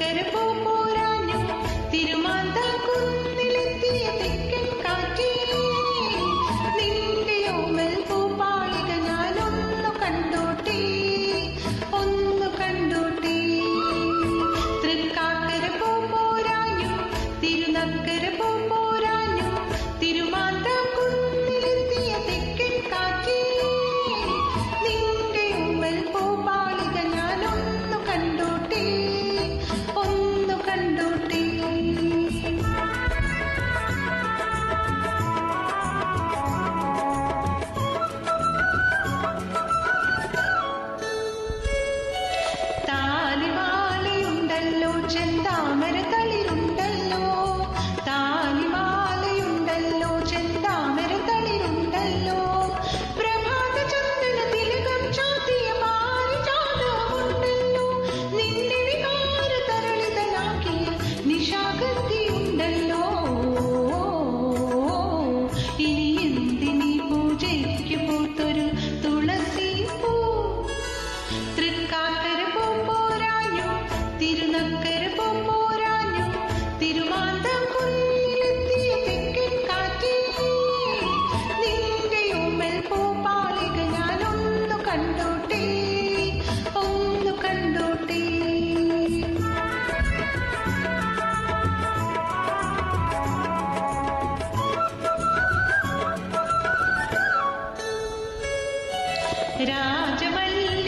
തിരുനക്കര പോരാഞ്ഞു തിരുമാന്താകുന്നിലെത്തിയ തെക്കൻ കാറ്റേ നിന്റെ ഓമൽ പൂപ്പാളിക ഞാനൊന്നു കണ്ടോട്ടെ ഒന്നു കണ്ടോട്ടെ തൃക്കാക്കര പോരാഞ്ഞു തിരുനക്കര പോരാഞ്ഞു തിരുമാന്താകുന്നിലെത്തിയ തെക്കൻ കാറ്റേ നിന്റെ ഓമൽ പൂപ്പാളിക ഞാനൊന്നു കണ്ടോട്ടെ ഒന്നു കണ്ടോട്ടെ താലിമാലയുണ്ടല്ലോ ചെന്താമര തളിരുണ്ടല്ലോ താലിമാലയുണ്ടല്ലോ ചെന്താമര തളിരുണ്ടല്ലോ പ്രഭാത ചന്ദന തിലകം ചാത്തിയ പാരിജാതമുണ്ടല്ലോ നിന്റെ വികാര തരളിതനാക്കിയ നിശാഗന്ധിയുണ്ടല്ലോ ഇനി എന്തിനീ പൂജയ്ക്ക് പൂത്തൊരു തുളസി പൂ തൃക്കാക്കര പോരാഞ്ഞു തിരുനക്കര പോരാഞ്ഞു തിരുമാന്താകുന്നിലെത്തിയ തെക്കൻ കാറ്റേ നിന്റെ ഓമൽ പൂപ്പാളിക ഞാനൊന്നു കണ്ടോട്ടെ ഒന്നു കണ്ടോട്ടെ രാജമല്ലി